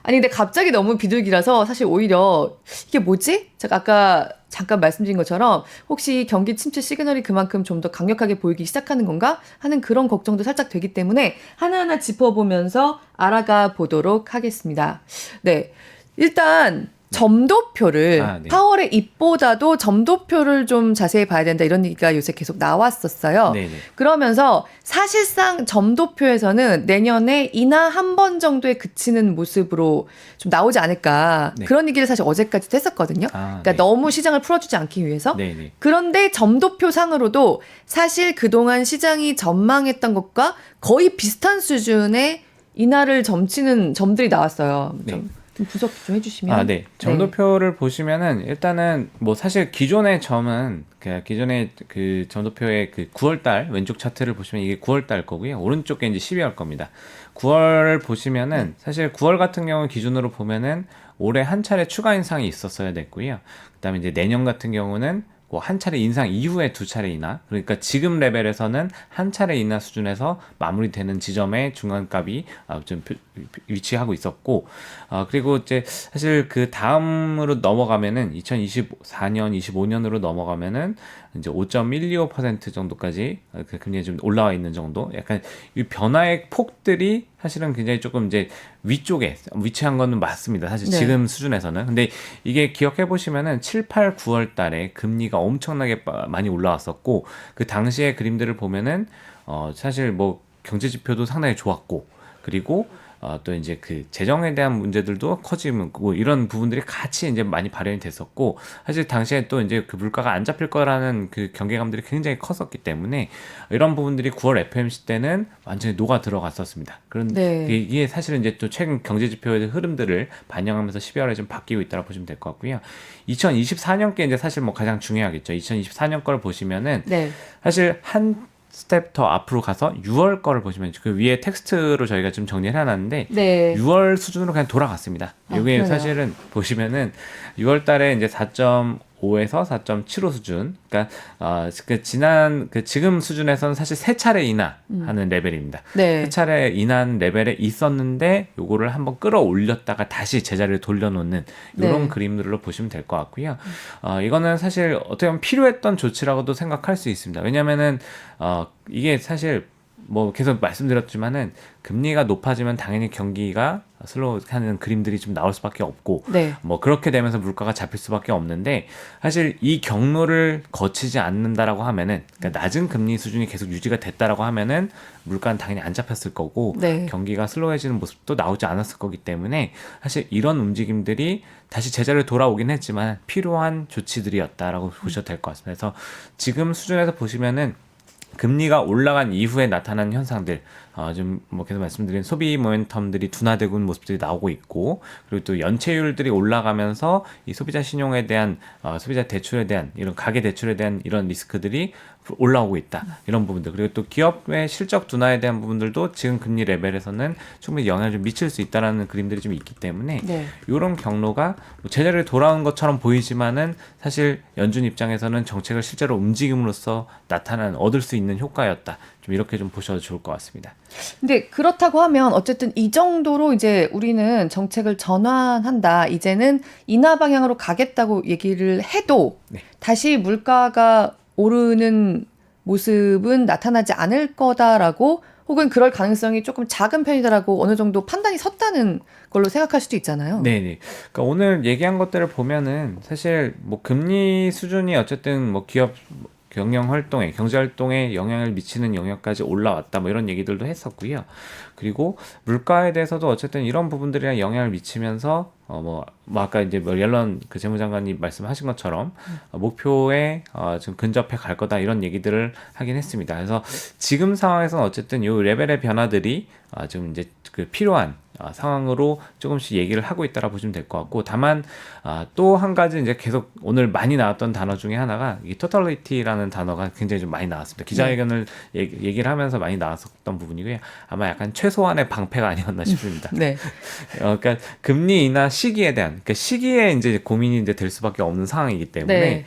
아니 근데 갑자기 너무 비둘기라서 사실 오히려 이게 뭐지? 제가 아까 잠깐 말씀드린 것처럼 혹시 경기 침체 시그널이 그만큼 좀 더 강력하게 보이기 시작하는 건가 하는 그런 걱정도 살짝 되기 때문에 하나하나 짚어보면서 알아가 보도록 하겠습니다. 네, 일단 점도표를 네. 파월의 입보다도 점도표를 좀 자세히 봐야 된다 이런 얘기가 요새 계속 나왔었어요. 네네. 그러면서 사실상 점도표에서는 내년에 인하 한 번 정도에 그치는 모습으로 좀 나오지 않을까 네. 그런 얘기를 사실 어제까지도 했었거든요. 그러니까 네. 너무 시장을 풀어주지 않기 위해서. 네네. 그런데 점도표 상으로도 사실 그동안 시장이 전망했던 것과 거의 비슷한 수준의 인하를 점치는 점들이 나왔어요. 좀 분석 좀 해주시면. 네. 점도표를 보시면은 일단은 뭐 사실 기존의 점은 기존의 그 점도표의 그 9월달 왼쪽 차트를 보시면 이게 9월달 거고요. 오른쪽에 이제 12월 겁니다. 9월 보시면은 사실 9월 같은 경우 기준으로 보면은 올해 한 차례 추가 인상이 있었어야 됐고요. 그다음에 이제 내년 같은 경우는 뭐 한 차례 인상 이후에 두 차례 인하, 그러니까 지금 레벨에서는 한 차례 인하 수준에서 마무리되는 지점의 중간값이 좀 위치하고 있었고, 그리고 이제 사실 그 다음으로 넘어가면은 2024년, 25년으로 넘어가면은 이제 5.125% 정도까지 그 금리가 좀 올라와 있는 정도, 약간 이 변화의 폭들이 사실은 굉장히 조금 이제 위쪽에 위치한 거는 맞습니다. 사실 지금 수준에서는. 근데 이게 기억해 보시면은 7, 8, 9월 달에 금리가 엄청나게 많이 올라왔었고, 그 당시의 그림들을 보면은 사실 뭐 경제 지표도 상당히 좋았고, 그리고 또 이제 그 재정에 대한 문제들도 커지고 이런 부분들이 같이 이제 많이 발현이 됐었고, 사실 당시에 또 이제 그 물가가 안 잡힐 거라는 그 경계감들이 굉장히 컸었기 때문에 이런 부분들이 9월 FOMC 때는 완전히 녹아 들어갔었습니다. 그런데 이게 사실은 이제 또 최근 경제 지표의 흐름들을 반영하면서 12월에 좀 바뀌고 있다고 보시면 될 것 같고요. 2024년께 이제 사실 뭐 가장 중요하겠죠. 2024년 걸 보시면은 사실 한 스텝 더 앞으로 가서 6월 거를 보시면 그 위에 텍스트로 저희가 좀 정리를 해놨는데 6월 수준으로 그냥 돌아갔습니다. 이게 사실은 보시면은 6월 달에 이제 4.5에서 4.75 수준, 그러니까 지난 지금 수준에서는 사실 세 차례 인하하는 레벨입니다. 세 차례 인하한 레벨에 있었는데 요거를 한번 끌어올렸다가 다시 제자리를 돌려놓는 이런 그림들로 보시면 될 것 같고요. 이거는 사실 어떻게 보면 필요했던 조치라고도 생각할 수 있습니다. 왜냐면은 이게 사실 뭐 계속 말씀드렸지만은 금리가 높아지면 당연히 경기가 슬로우하는 그림들이 좀 나올 수밖에 없고, 뭐 그렇게 되면서 물가가 잡힐 수밖에 없는데, 사실 이 경로를 거치지 않는다라고 하면은, 그러니까 낮은 금리 수준이 계속 유지가 됐다라고 하면은 물가는 당연히 안 잡혔을 거고, 경기가 슬로우해지는 모습도 나오지 않았을 거기 때문에 사실 이런 움직임들이 다시 제자리로 돌아오긴 했지만 필요한 조치들이었다라고 보셔도 될 것 같습니다. 그래서 지금 수준에서 보시면은 금리가 올라간 이후에 나타난 현상들, 좀 뭐 계속 말씀드린 소비 모멘텀들이 둔화되고 있는 모습들이 나오고 있고, 그리고 또 연체율들이 올라가면서 이 소비자 신용에 대한 소비자 대출에 대한 이런 가계 대출에 대한 이런 리스크들이 올라오고 있다, 이런 부분들, 그리고 또 기업의 실적 둔화에 대한 부분들도 지금 금리 레벨에서는 충분히 영향을 좀 미칠 수 있다라는 그림들이 좀 있기 때문에 이런 경로가 제자리에 돌아온 것처럼 보이지만은 사실 연준 입장에서는 정책을 실제로 움직임으로써 나타난 얻을 수 있는 효과였다, 좀 이렇게 좀 보셔도 좋을 것 같습니다. 근데 그렇다고 하면 어쨌든 이 정도로 이제 우리는 정책을 전환한다, 이제는 인하 방향으로 가겠다고 얘기를 해도 다시 물가가 오르는 모습은 나타나지 않을 거다라고, 혹은 그럴 가능성이 조금 작은 편이다라고 어느 정도 판단이 섰다는 걸로 생각할 수도 있잖아요. 네네. 그러니까 오늘 얘기한 것들을 보면은 사실 뭐 금리 수준이 어쨌든 뭐 기업 경영 활동에, 경제 활동에 영향을 미치는 영역까지 올라왔다, 뭐 이런 얘기들도 했었고요. 그리고 물가에 대해서도 어쨌든 이런 부분들이랑 영향을 미치면서 뭐 아까 이제 뭐 옐런 그 재무장관이 말씀하신 것처럼 목표에 좀 근접해 갈 거다, 이런 얘기들을 하긴 했습니다. 그래서 지금 상황에서는 어쨌든 이 레벨의 변화들이 좀 이제 그 필요한 상황으로 조금씩 얘기를 하고 있다라 보시면 될 것 같고, 다만 또 한 가지 이제 계속 오늘 많이 나왔던 단어 중에 하나가 이 totality라는 단어가 굉장히 좀 많이 나왔습니다. 기자회견을 얘기를 하면서 많이 나왔었던 부분이고요. 아마 약간 최소한의 방패가 아니었나 싶습니다. 그러니까 금리 인하 시기에 대한, 그러니까 시기에 이제 고민이 이제 될 수밖에 없는 상황이기 때문에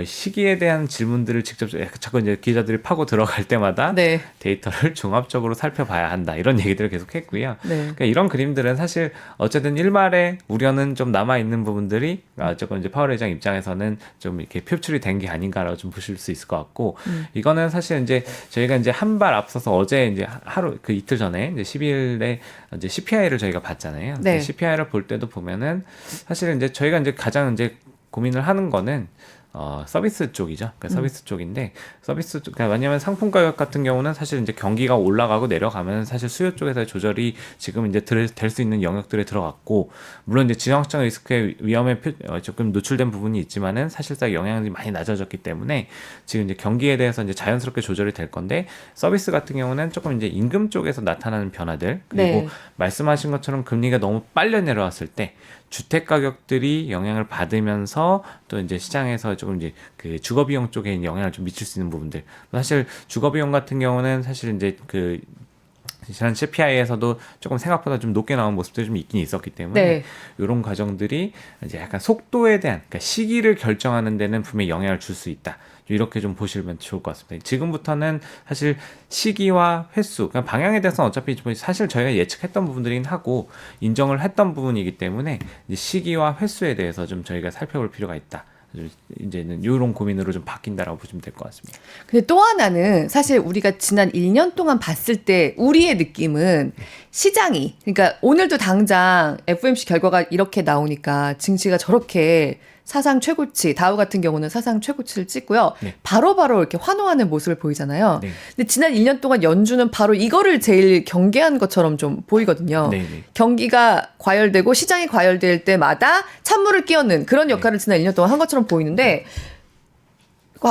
시기에 대한 질문들을 직접 자꾸 이제 기자들이 파고 들어갈 때마다 데이터를 종합적으로 살펴봐야 한다, 이런 얘기들을 계속 했고요. 그러니까 이런 그림들은 사실 어쨌든 일말의 우려는 좀 남아 있는 부분들이 조금 이제 파월 회장 입장에서는 좀 이렇게 표출이 된 게 아닌가라고 좀 보실 수 있을 것 같고 이거는 사실 이제 저희가 이제 한 발 앞서서 어제 이제 하루 그 이틀 전에 이제 10일에 이제 CPI를 저희가 봤잖아요. 네. CPI를 볼 때도 보면은 사실 이제 저희가 이제 가장 이제 고민을 하는 거는 서비스 쪽이죠. 그러니까 서비스 쪽인데 서비스 쪽, 그러니까 왜냐하면 상품 가격 같은 경우는 사실 이제 경기가 올라가고 내려가면 사실 수요 쪽에서의 조절이 지금 이제 될 수 있는 영역들에 들어갔고 물론 이제 지정학적 리스크의 위험에 조금 노출된 부분이 있지만은 사실상 영향이 많이 낮아졌기 때문에 지금 이제 경기에 대해서 이제 자연스럽게 조절이 될 건데 서비스 같은 경우는 조금 이제 임금 쪽에서 나타나는 변화들 그리고 네. 말씀하신 것처럼 금리가 너무 빨리 내려왔을 때 주택 가격들이 영향을 받으면서 또 이제 시장에서 조금 이제 그 주거 비용 쪽에 영향을 좀 미칠 수 있는 부분들. 사실 주거 비용 같은 경우는 사실 이제 그 지난 CPI에서도 조금 생각보다 좀 높게 나온 모습들이 좀 있긴 있었기 때문에 네. 이런 과정들이 이제 약간 속도에 대한 그러니까 시기를 결정하는 데는 분명히 영향을 줄 수 있다. 이렇게 좀 보시면 좋을 것 같습니다. 지금부터는 사실 시기와 횟수, 그러니까 방향에 대해서는 어차피 사실 저희가 예측했던 부분들이긴 하고 인정을 했던 부분이기 때문에 이제 시기와 횟수에 대해서 좀 저희가 살펴볼 필요가 있다. 이제는 이런 고민으로 좀 바뀐다라고 보시면 될 것 같습니다. 근데 또 하나는 사실 우리가 지난 1년 동안 봤을 때 우리의 느낌은 시장이 그러니까 오늘도 당장 FOMC 결과가 이렇게 나오니까 증시가 저렇게 사상 최고치 다우 같은 경우는 사상 최고치를 찍고요. 네. 바로바로 이렇게 환호하는 모습을 보이잖아요. 네. 근데 지난 1년 동안 연준은 바로 이거를 제일 경계한 것처럼 좀 보이거든요. 네, 네. 경기가 과열되고 시장이 과열될 때마다 찬물을 끼얹는 그런 역할을 지난 1년 동안 한 것처럼 보이는데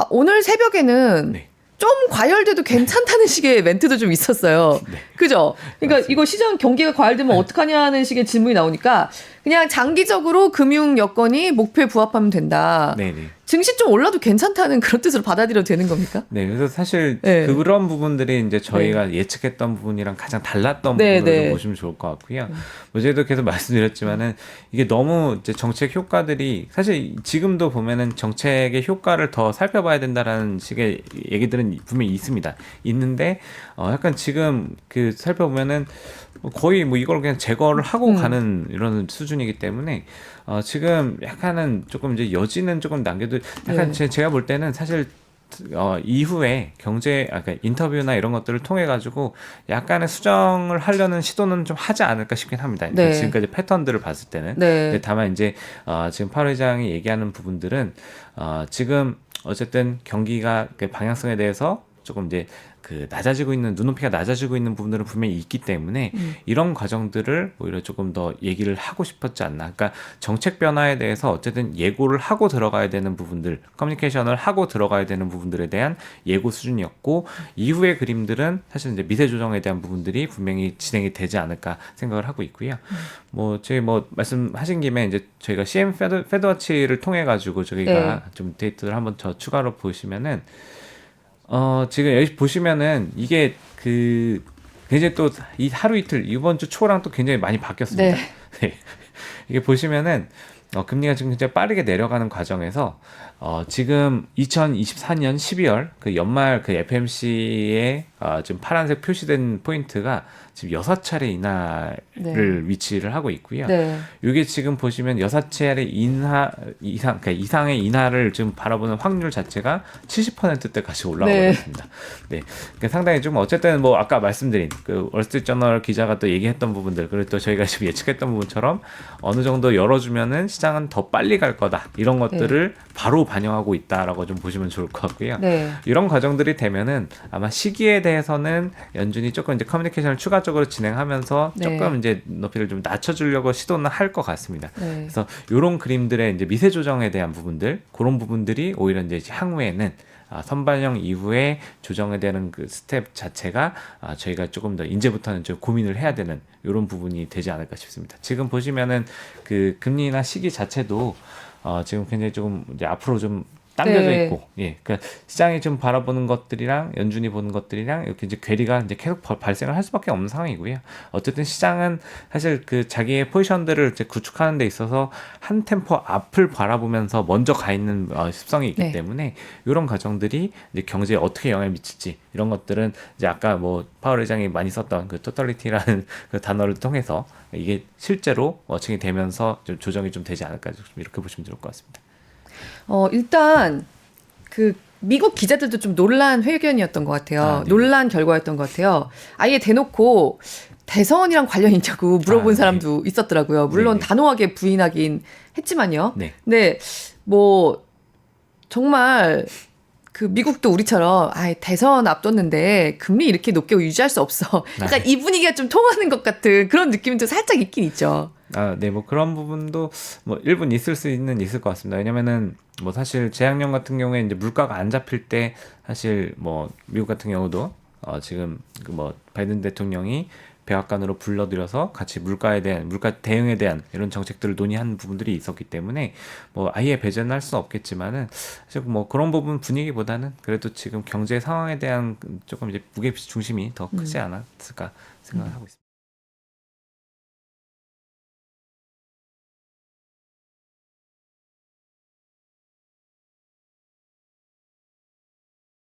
오늘 새벽에는 네. 좀 과열돼도 괜찮다는 식의 멘트도 좀 있었어요. 네. 그죠? 그러니까 이거 시장 경기가 과열되면 어떡하냐는 식의 질문이 나오니까 그냥 장기적으로 금융 여건이 목표에 부합하면 된다. 네, 네. 증시 좀 올라도 괜찮다는 그런 뜻으로 받아들여도 되는 겁니까? 네, 그래서 사실 네. 그런 부분들이 이제 저희가 예측했던 부분이랑 가장 달랐던 네, 부분으로 네. 보시면 좋을 것 같고요. 어제도 계속 말씀드렸지만은 이게 너무 이제 정책 효과들이 사실 지금도 보면은 정책의 효과를 더 살펴봐야 된다라는 식의 얘기들은 분명히 있습니다. 있는데 약간 지금 그 살펴보면은 거의 뭐 이걸 그냥 제거를 하고 가는 이런 수준이기 때문에 지금 약간은 조금 이제 여지는 조금 남겨도 약간 제가 볼 때는 사실 이후에 그러니까 인터뷰나 이런 것들을 통해 가지고 약간의 수정을 하려는 시도는 좀 하지 않을까 싶긴 합니다. 네. 지금까지 패턴들을 봤을 때는. 네. 다만 이제 지금 파월 회장이 얘기하는 부분들은 지금 어쨌든 경기가 그 방향성에 대해서 조금 이제 그 낮아지고 있는 눈높이가 낮아지고 있는 부분들은 분명히 있기 때문에 이런 과정들을 오히려 조금 더 얘기를 하고 싶었지 않나. 그러니까 정책 변화에 대해서 어쨌든 예고를 하고 들어가야 되는 부분들, 커뮤니케이션을 하고 들어가야 되는 부분들에 대한 예고 수준이었고 이후의 그림들은 사실 이제 미세 조정에 대한 부분들이 분명히 진행이 되지 않을까 생각을 하고 있고요. 저희 말씀하신 김에 이제 저희가 CM 패드워치를 통해 가지고 저희가 좀 데이터를 한번 더 추가로 보시면은. 지금 여기 보시면은 이게 굉장히 또 이 하루 이틀 이번 주 초랑 또 굉장히 많이 바뀌었습니다. 네. 이게 보시면은 금리가 지금 굉장히 빠르게 내려가는 과정에서 지금 2024년 12월 그 연말 그 FMC에 지금 파란색 표시된 포인트가 지금 6차례 인하를 위치를 하고 있고요. 네. 이게 지금 보시면 6차례 그러니까 이상의 인하를 지금 바라보는 확률 자체가 70%대까지 올라가고 있습니다. 네. 그러니까 상당히 좀 어쨌든 뭐 아까 말씀드린 그 월스트리트저널 기자가 또 얘기했던 부분들 그리고 또 저희가 지금 예측했던 부분처럼 어느 정도 열어주면은 시장은 더 빨리 갈 거다 이런 것들을 바로 반영하고 있다라고 좀 보시면 좋을 것 같고요. 이런 과정들이 되면은 아마 시기에 대해서는 연준이 조금 이제 커뮤니케이션을 추가적으로 진행하면서 조금 이제 높이를 좀 낮춰주려고 시도는 할 것 같습니다. 그래서 이런 그림들의 이제 미세 조정에 대한 부분들 그런 부분들이 오히려 이제 향후에는 선반영 이후에 조정에 대한 그 스텝 자체가 저희가 조금 더 이제부터는 좀 고민을 해야 되는 이런 부분이 되지 않을까 싶습니다. 지금 보시면은 그 금리나 시기 자체도 지금 굉장히 조금 이제 앞으로 좀 당겨져 있고, 그러니까 시장이 좀 바라보는 것들이랑 연준이 보는 것들이랑 이렇게 이제 괴리가 이제 계속 발생을 할 수밖에 없는 상황이고요. 어쨌든 시장은 사실 그 자기의 포지션들을 이제 구축하는 데 있어서 한 템포 앞을 바라보면서 먼저 가 있는 습성이 있기 때문에 이런 과정들이 이제 경제에 어떻게 영향을 미칠지 이런 것들은 이제 아까 뭐 파월 회장이 많이 썼던 그 토탈리티라는 그 단어를 통해서 이게 실제로 워칭이 되면서 좀 조정이 좀 되지 않을까 좀 이렇게 보시면 좋을 것 같습니다. 일단 그 미국 기자들도 좀 논란 회견이었던 것 같아요. 네. 논란 결과였던 것 같아요. 아예 대놓고 대선이랑 관련이 있냐고 물어본 네. 사람도 있었더라고요. 물론 네. 단호하게 부인하긴 했지만요. 네. 근데 뭐 정말 그 미국도 우리처럼 대선 앞뒀는데 금리 이렇게 높게 유지할 수 없어. 약간 이 분위기가 좀 통하는 것 같은 그런 느낌도 살짝 있긴 있죠. 네, 뭐 그런 부분도 뭐 일부 있을 것 같습니다. 왜냐면은 뭐 사실 재작년 같은 경우에 이제 물가가 안 잡힐 때 사실 뭐 미국 같은 경우도 지금 그 뭐 바이든 대통령이 백악관으로 불러들여서 같이 물가 대응에 대한 이런 정책들을 논의한 부분들이 있었기 때문에 뭐 아예 배제는 할 수는 없겠지만은 사실 뭐 그런 부분 분위기보다는 그래도 지금 경제 상황에 대한 조금 이제 무게 중심이 더 크지 않았을까 생각을 하고 있습니다.